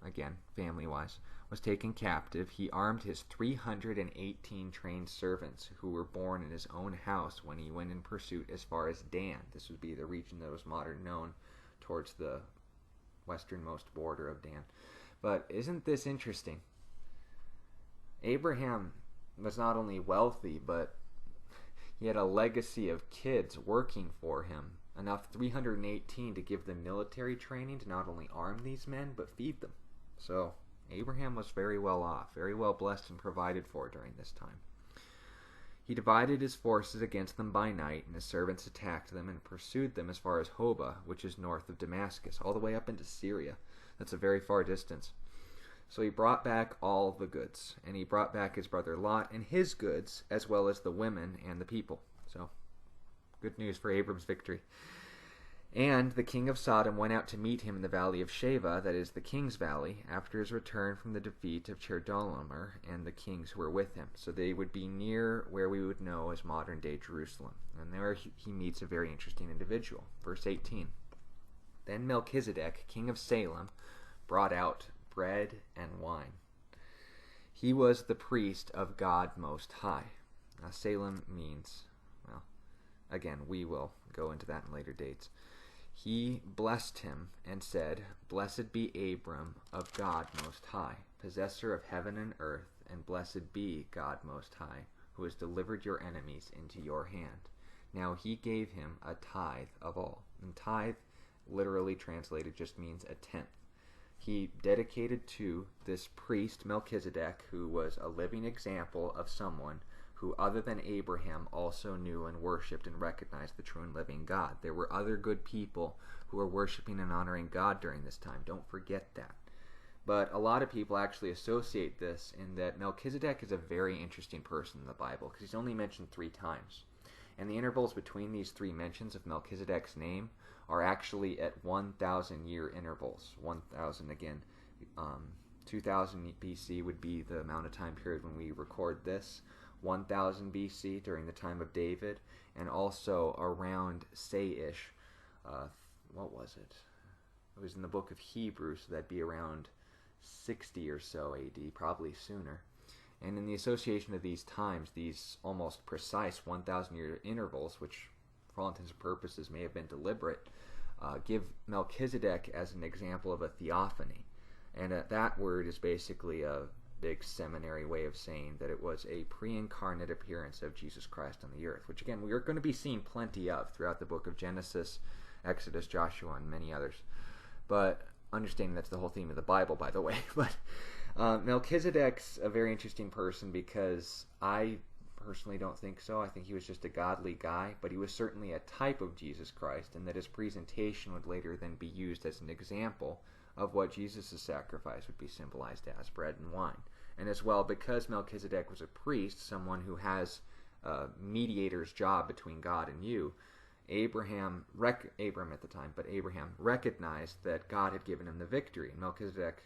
again, family-wise, was taken captive, he armed his 318 trained servants who were born in his own house when he went in pursuit as far as Dan. This would be the region that was modern known towards the westernmost border of Dan. But isn't this interesting? Abraham was not only wealthy, but he had a legacy of kids working for him, enough 318 to give them military training to not only arm these men, but feed them. So Abraham was very well off, very well blessed and provided for during this time. He divided his forces against them by night, and his servants attacked them and pursued them as far as Hobah, which is north of Damascus, all the way up into Syria. That's a very far distance. So he brought back all the goods, and he brought back his brother Lot and his goods, as well as the women and the people. So, good news for Abram's victory. And the king of Sodom went out to meet him in the valley of Sheva, that is the king's valley, after his return from the defeat of Chedorlaomer and the kings who were with him. So they would be near where we would know as modern-day Jerusalem. And there he meets a very interesting individual. Verse 18. Then Melchizedek, king of Salem, brought out bread and wine. He was the priest of God Most High. Now, Salem means, well, again, we will go into that in later dates. He blessed him and said, Blessed be Abram of God Most High, possessor of heaven and earth, and blessed be God Most High, who has delivered your enemies into your hand. Now he gave him a tithe of all. And tithe, literally translated, just means a tenth. He dedicated to this priest, Melchizedek, who was a living example of someone who, other than Abraham, also knew and worshipped and recognized the true and living God. There were other good people who were worshiping and honoring God during this time. Don't forget that. But a lot of people actually associate this in that Melchizedek is a very interesting person in the Bible, because he's only mentioned 3 times. And the intervals between these 3 mentions of Melchizedek's name are actually at 1,000-year intervals. 1,000 again. 2000 BC would be the amount of time period when we record this. 1000 BC during the time of David, and also around say-ish, what was it? It was in the book of Hebrews, so that'd be around 60 or so AD, probably sooner. And in the association of these times, these almost precise 1,000-year intervals, which for all intents and purposes may have been deliberate, give Melchizedek as an example of a theophany. And that word is basically a big seminary way of saying that it was a pre-incarnate appearance of Jesus Christ on the earth, which again we are going to be seeing plenty of throughout the book of Genesis, Exodus, Joshua, and many others. But understanding that's the whole theme of the Bible, by the way. But Melchizedek's a very interesting person, because I personally don't think so. I think he was just a godly guy, but he was certainly a type of Jesus Christ, and that his presentation would later then be used as an example of what Jesus' sacrifice would be symbolized as, bread and wine. And as well, because Melchizedek was a priest, someone who has a mediator's job between God and you, Abram at the time, but Abraham recognized that God had given him the victory. And Melchizedek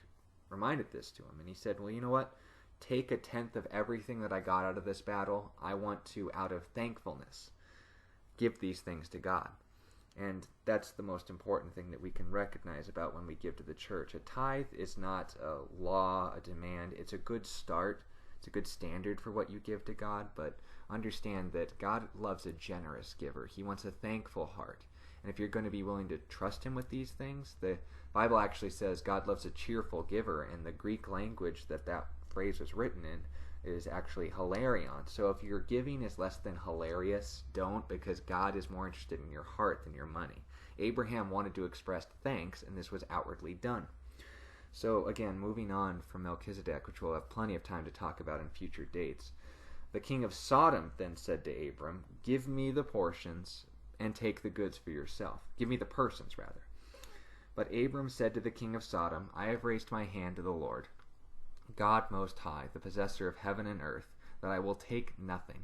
reminded this to him, and he said, well, you know what? Take a tenth of everything that I got out of this battle. I want to, out of thankfulness, give these things to God. And that's the most important thing that we can recognize about when we give to the church. A tithe is not a law, a demand. It's a good start. It's a good standard for what you give to God. But understand that God loves a generous giver. He wants a thankful heart. And if you're going to be willing to trust him with these things, the Bible actually says God loves a cheerful giver. And the Greek language that phrase was written in is actually hilarion. So if your giving is less than hilarious, don't, because God is more interested in your heart than your money. Abraham wanted to express thanks, and this was outwardly done. So again, moving on from Melchizedek, which we'll have plenty of time to talk about in future dates, the king of Sodom then said to Abram, give me the portions and take the goods for yourself. Give me the persons, rather. But Abram said to the king of Sodom, I have raised my hand to the Lord, God Most High, the possessor of heaven and earth, that I will take nothing,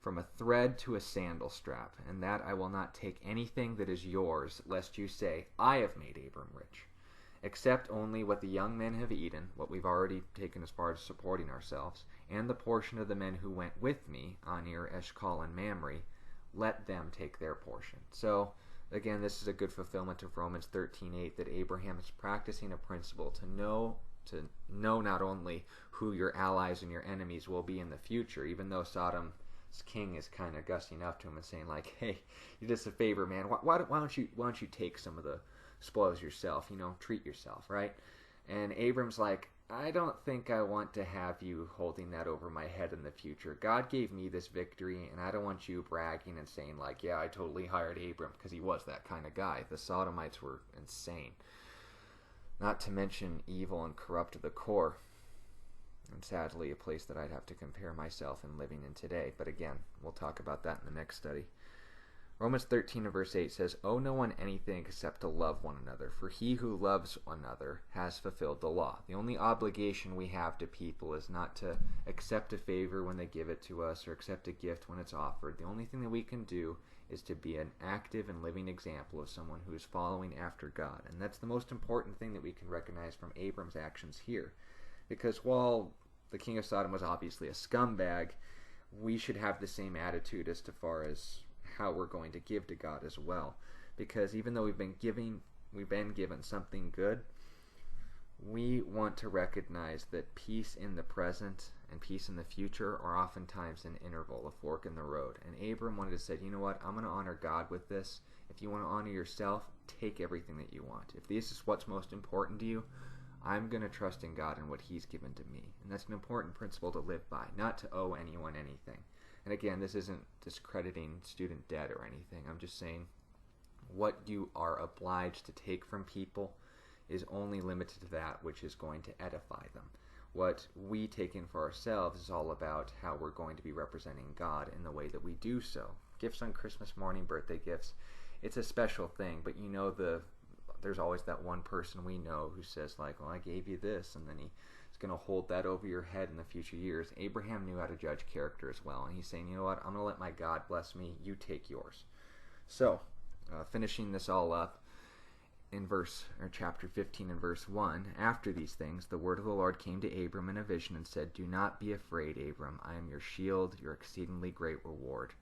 from a thread to a sandal strap, and that I will not take anything that is yours, lest you say, I have made Abram rich, except only what the young men have eaten, what we've already taken as far as supporting ourselves, and the portion of the men who went with me, Anir, Eshcol, and Mamre, let them take their portion. So, again, this is a good fulfillment of Romans 13:8, that Abraham is practicing a principle to know not only who your allies and your enemies will be in the future, even though Sodom's king is kind of gussing up to him and saying, like, hey, you did us a favor, man. Why don't you take some of the spoils yourself? Treat yourself, right? And Abram's like, I don't think I want to have you holding that over my head in the future. God gave me this victory, and I don't want you bragging and saying, like, yeah, I totally hired Abram, because he was that kind of guy. The Sodomites were insane. Not to mention evil and corrupt to the core. And sadly, a place that I'd have to compare myself in living in today. But again, we'll talk about that in the next study. Romans 13 and verse 8 says, owe no one anything except to love one another, for he who loves one another has fulfilled the law. The only obligation we have to people is not to accept a favor when they give it to us, or accept a gift when it's offered. The only thing that we can do is to be an active and living example of someone who is following after God. And that's the most important thing that we can recognize from Abram's actions here. Because while the king of Sodom was obviously a scumbag, we should have the same attitude as far as how we're going to give to God as well. Because even though we've been given something good, we want to recognize that peace in the present and peace in the future are oftentimes an interval, a fork in the road. And Abram wanted to say, you know what, I'm going to honor God with this. If you want to honor yourself, take everything that you want. If this is what's most important to you, I'm going to trust in God and what he's given to me. And that's an important principle to live by, not to owe anyone anything. And again, this isn't discrediting student debt or anything. I'm just saying what you are obliged to take from people is only limited to that which is going to edify them. What we take in for ourselves is all about how we're going to be representing God in the way that we do so. Gifts on Christmas morning, birthday gifts, it's a special thing, but you know there's always that one person we know who says like, well, I gave you this, and then he's going to hold that over your head in the future years. Abraham knew how to judge character as well, and he's saying, you know what, I'm going to let my God bless me, you take yours. So, finishing this all up, in chapter 15 and verse 1, after these things, the word of the Lord came to Abram in a vision and said, do not be afraid, Abram. I am your shield, your exceedingly great reward.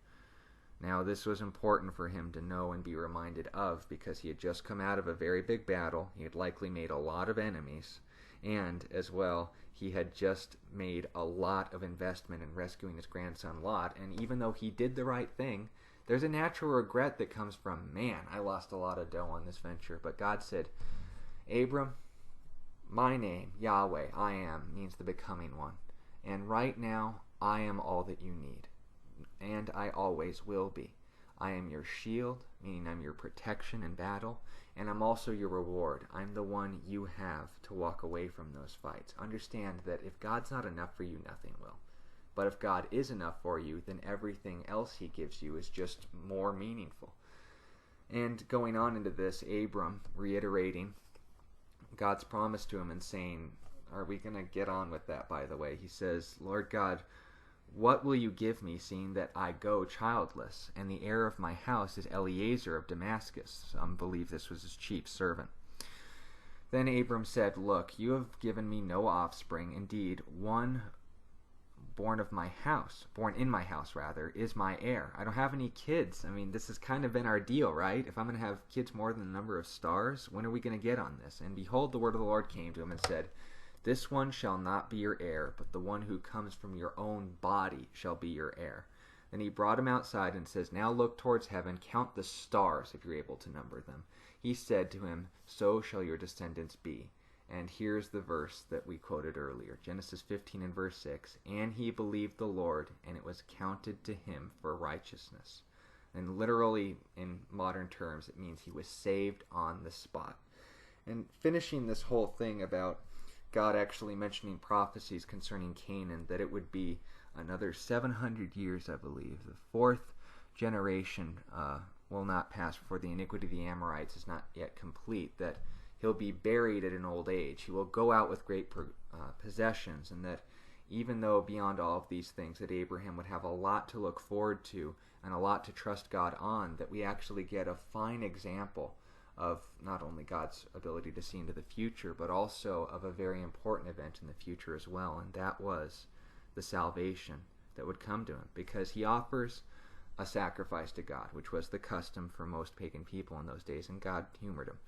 Now, this was important for him to know and be reminded of because he had just come out of a very big battle. He had likely made a lot of enemies. And, as well, he had just made a lot of investment in rescuing his grandson Lot. And even though he did the right thing, there's a natural regret that comes from, man, I lost a lot of dough on this venture. But God said, Abram, my name, Yahweh, I am, means the becoming one. And right now, I am all that you need. And I always will be. I am your shield, meaning I'm your protection in battle, and I'm also your reward. I'm the one you have to walk away from those fights. Understand that if God's not enough for you, nothing will. But if God is enough for you, then everything else he gives you is just more meaningful. And going on into this, Abram reiterating God's promise to him and saying, are we going to get on with that, by the way? He says, Lord God, what will you give me, seeing that I go childless, and the heir of my house is Eliezer of Damascus? Some believe this was his chief servant. Then Abram said, look, you have given me no offspring. Indeed, one born in my house, is my heir. I don't have any kids. I mean, this has kind of been our deal, right? If I'm going to have kids more than the number of stars, when are we going to get on this? And behold, the word of the Lord came to him and said, this one shall not be your heir, but the one who comes from your own body shall be your heir. Then he brought him outside and says, now look towards heaven, count the stars if you're able to number them. He said to him, so shall your descendants be. And here's the verse that we quoted earlier, Genesis 15 and verse 6. And he believed the Lord, and it was counted to him for righteousness. And literally, in modern terms, it means he was saved on the spot. And finishing this whole thing about God actually mentioning prophecies concerning Canaan, that it would be another 700 years, I believe. The fourth generation will not pass before the iniquity of the Amorites is not yet complete, that he'll be buried at an old age. He will go out with great possessions, and that even though beyond all of these things that Abraham would have a lot to look forward to and a lot to trust God on, that we actually get a fine example of not only God's ability to see into the future, but also of a very important event in the future as well, and that was the salvation that would come to him, because he offers a sacrifice to God, which was the custom for most pagan people in those days, and God humored him.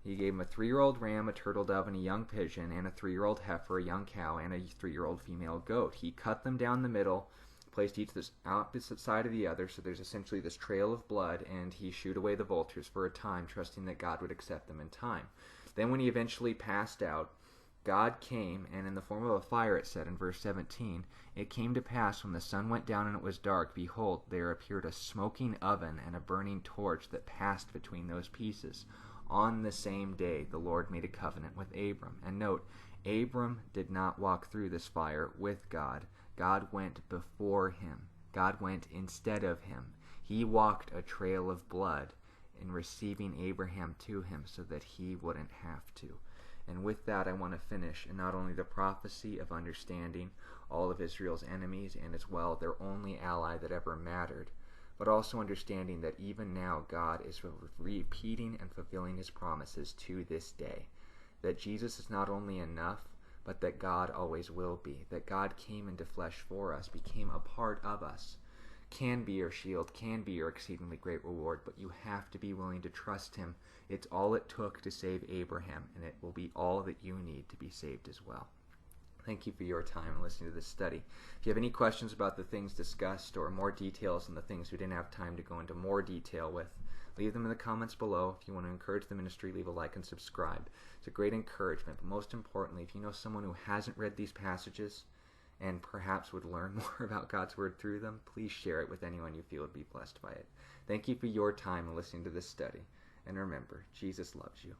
He gave him a 3-year-old ram, a turtle dove, and a young pigeon, and a 3-year-old heifer, a young cow, and a 3-year-old female goat. He cut them down the middle, placed each this opposite side of the other, so there's essentially this trail of blood, and he shooed away the vultures for a time, trusting that God would accept them in time. Then when he eventually passed out, God came, and in the form of a fire, it said in verse 17, it came to pass when the sun went down and it was dark, behold, there appeared a smoking oven and a burning torch that passed between those pieces. On the same day, the Lord made a covenant with Abram. And note, Abram did not walk through this fire with God. God went before him. God went instead of him. He walked a trail of blood in receiving Abraham to him so that he wouldn't have to. And with that, I want to finish in not only the prophecy of understanding all of Israel's enemies and as well their only ally that ever mattered, but also understanding that even now God is repeating and fulfilling his promises to this day. That Jesus is not only enough, but that God always will be. That God came into flesh for us, became a part of us, can be your shield, can be your exceedingly great reward, but you have to be willing to trust him. It's all it took to save Abraham, and it will be all that you need to be saved as well. Thank you for your time and listening to this study. If you have any questions about the things discussed or more details on the things we didn't have time to go into more detail with, leave them in the comments below. If you want to encourage the ministry, leave a like and subscribe. It's a great encouragement, but most importantly, if you know someone who hasn't read these passages and perhaps would learn more about God's Word through them, please share it with anyone you feel would be blessed by it. Thank you for your time in listening to this study. And remember, Jesus loves you.